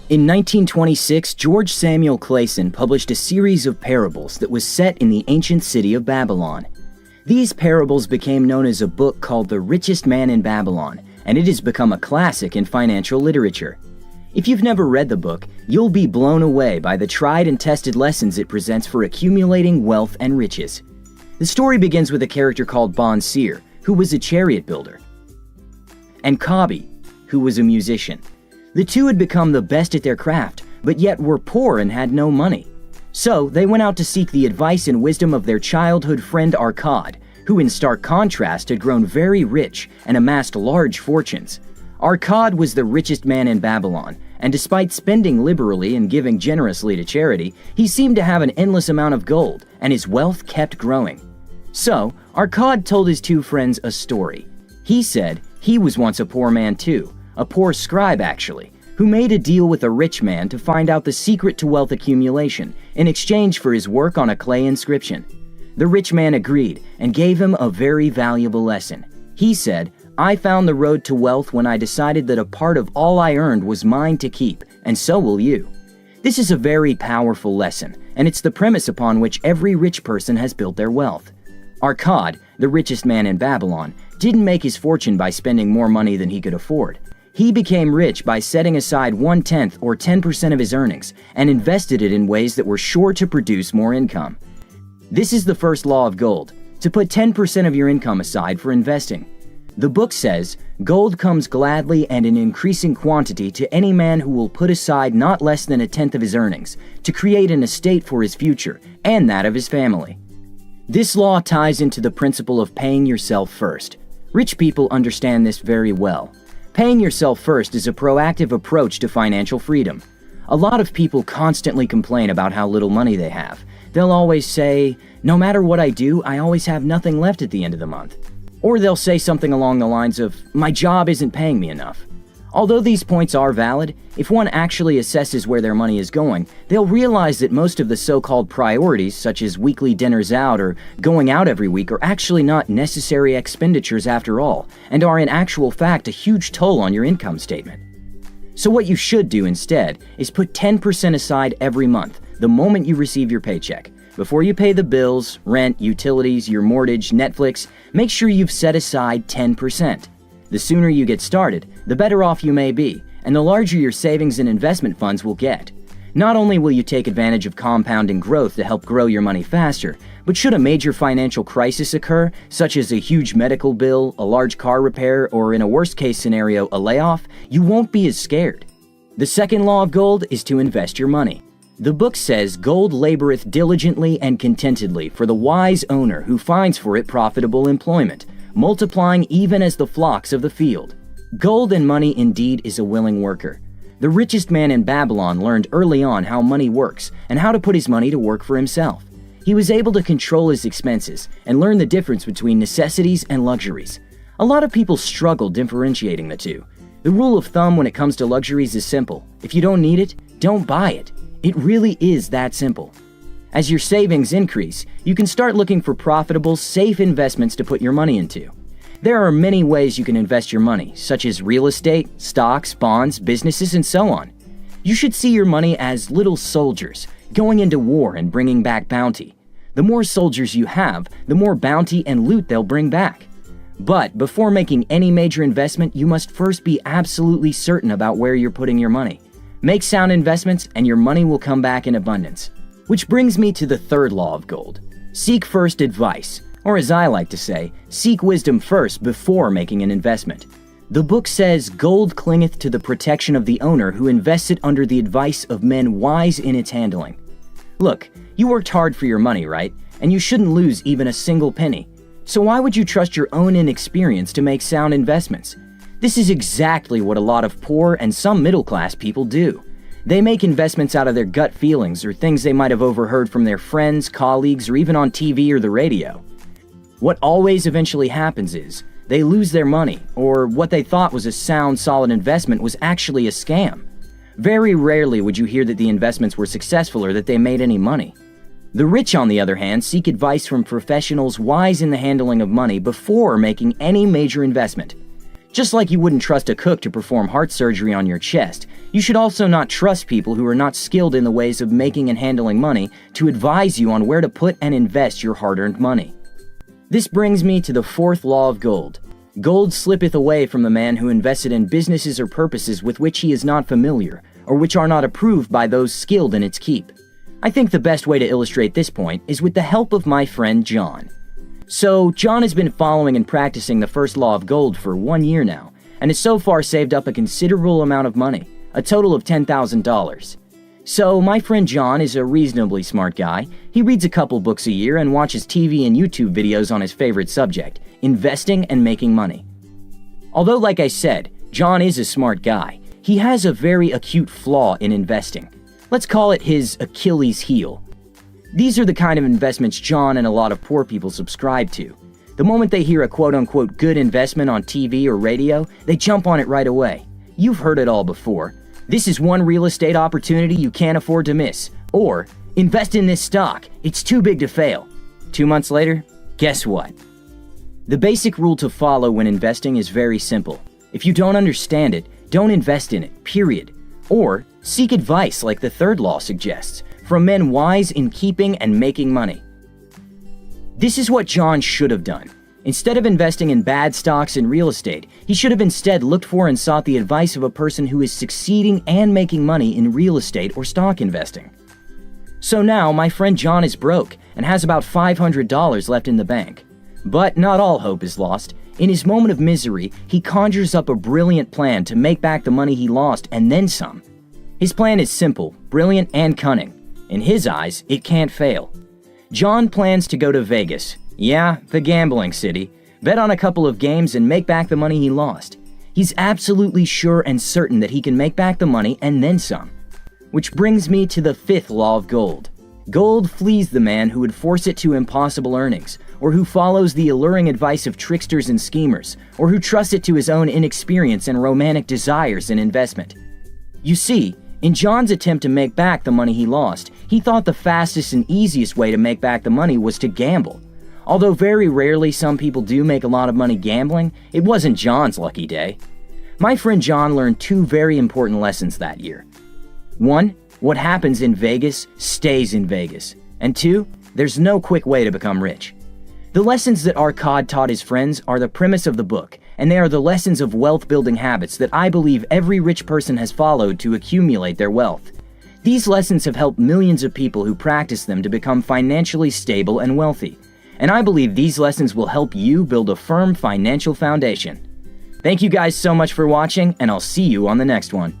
In 1926, George Samuel Clason published a series of parables that was set in the ancient city of Babylon. These parables became known as a book called The Richest Man in Babylon, and it has become a classic in financial literature. If you've never read the book, you'll be blown away by the tried and tested lessons it presents for accumulating wealth and riches. The story begins with a character called Bon Seer, who was a chariot builder, and Cobby, who was a musician. The two had become the best at their craft, but yet were poor and had no money. So they went out to seek the advice and wisdom of their childhood friend Arcad, who in stark contrast had grown very rich and amassed large fortunes. Arcad was the richest man in Babylon, and despite spending liberally and giving generously to charity, he seemed to have an endless amount of gold, and his wealth kept growing. So Arcad told his two friends a story. He said he was once a poor man too, a poor scribe actually, who made a deal with a rich man to find out the secret to wealth accumulation in exchange for his work on a clay inscription. The rich man agreed and gave him a very valuable lesson. He said, "I found the road to wealth when I decided that a part of all I earned was mine to keep, and so will you." This is a very powerful lesson, and it's the premise upon which every rich person has built their wealth. Arcad, the richest man in Babylon, didn't make his fortune by spending more money than he could afford. He became rich by setting aside 1/10 or 10% of his earnings and invested it in ways that were sure to produce more income. This is the first law of gold, to put 10% of your income aside for investing. The book says, "Gold comes gladly and in increasing quantity to any man who will put aside not less than 1/10 of his earnings to create an estate for his future and that of his family." This law ties into the principle of paying yourself first. Rich people understand this very well. Paying yourself first is a proactive approach to financial freedom. A lot of people constantly complain about how little money they have. They'll always say, "No matter what I do, I always have nothing left at the end of the month." Or they'll say something along the lines of, "My job isn't paying me enough." Although these points are valid, if one actually assesses where their money is going, they'll realize that most of the so-called priorities, such as weekly dinners out or going out every week, are actually not necessary expenditures after all, and are in actual fact a huge toll on your income statement. So what you should do instead is put 10% aside every month, the moment you receive your paycheck. Before you pay the bills, rent, utilities, your mortgage, Netflix, make sure you've set aside 10%. The sooner you get started, the better off you may be, and the larger your savings and investment funds will get. Not only will you take advantage of compounding growth to help grow your money faster, but should a major financial crisis occur, such as a huge medical bill, a large car repair, or in a worst-case scenario, a layoff, you won't be as scared. The second law of gold is to invest your money. The book says, "Gold laboreth diligently and contentedly for the wise owner who finds for it profitable employment, multiplying even as the flocks of the field." Gold and money indeed is a willing worker. The richest man in Babylon learned early on how money works and how to put his money to work for himself. He was able to control his expenses and learn the difference between necessities and luxuries. A lot of people struggle differentiating the two. The rule of thumb when it comes to luxuries is simple. If you don't need it, don't buy it. It really is that simple. As your savings increase, you can start looking for profitable, safe investments to put your money into. There are many ways you can invest your money, such as real estate, stocks, bonds, businesses, and so on. You should see your money as little soldiers, going into war and bringing back bounty. The more soldiers you have, the more bounty and loot they'll bring back. But before making any major investment, you must first be absolutely certain about where you're putting your money. Make sound investments and your money will come back in abundance. Which brings me to the third law of gold. Seek first advice, or as I like to say, seek wisdom first before making an investment. The book says, "Gold clingeth to the protection of the owner who invests it under the advice of men wise in its handling." Look, you worked hard for your money, right? And you shouldn't lose even a single penny. So why would you trust your own inexperience to make sound investments? This is exactly what a lot of poor and some middle-class people do. They make investments out of their gut feelings or things they might have overheard from their friends, colleagues, or even on TV or the radio. What always eventually happens is they lose their money, or what they thought was a sound, solid investment was actually a scam. Very rarely would you hear that the investments were successful or that they made any money. The rich, on the other hand, seek advice from professionals wise in the handling of money before making any major investment. Just like you wouldn't trust a cook to perform heart surgery on your chest, you should also not trust people who are not skilled in the ways of making and handling money to advise you on where to put and invest your hard-earned money. This brings me to the fourth law of gold. Gold slippeth away from the man who invested in businesses or purposes with which he is not familiar, or which are not approved by those skilled in its keep. I think the best way to illustrate this point is with the help of my friend John. So, John has been following and practicing the first law of gold for 1 year now, and has so far saved up a considerable amount of money, a total of $10,000. So, my friend John is a reasonably smart guy. He reads a couple books a year and watches TV and YouTube videos on his favorite subject, investing and making money. Although, like I said, John is a smart guy, he has a very acute flaw in investing. Let's call it his Achilles heel. These are the kind of investments John and a lot of poor people subscribe to. The moment they hear a quote-unquote good investment on TV or radio, they jump on it right away. You've heard it all before. This is one real estate opportunity you can't afford to miss. Or, invest in this stock, it's too big to fail. 2 months later, guess what? The basic rule to follow when investing is very simple. If you don't understand it, don't invest in it, period. Or, seek advice like the third law suggests, from men wise in keeping and making money. This is what John should have done. Instead of investing in bad stocks and real estate, he should have instead looked for and sought the advice of a person who is succeeding and making money in real estate or stock investing. So now, my friend John is broke and has about $500 left in the bank. But not all hope is lost. In his moment of misery, he conjures up a brilliant plan to make back the money he lost and then some. His plan is simple, brilliant, and cunning. In his eyes, it can't fail. John plans to go to Vegas. Yeah, the gambling city. Bet on a couple of games and make back the money he lost. He's absolutely sure and certain that he can make back the money and then some. Which brings me to the fifth law of gold. Gold flees the man who would force it to impossible earnings, or who follows the alluring advice of tricksters and schemers, or who trusts it to his own inexperience and romantic desires in investment. You see, in John's attempt to make back the money he lost, he thought the fastest and easiest way to make back the money was to gamble. Although very rarely some people do make a lot of money gambling, it wasn't John's lucky day. My friend John learned 2 very important lessons that year. 1, what happens in Vegas stays in Vegas. And 2, there's no quick way to become rich. The lessons that Arcad taught his friends are the premise of the book, and they are the lessons of wealth-building habits that I believe every rich person has followed to accumulate their wealth. These lessons have helped millions of people who practice them to become financially stable and wealthy, and I believe these lessons will help you build a firm financial foundation. Thank you guys so much for watching, and I'll see you on the next one.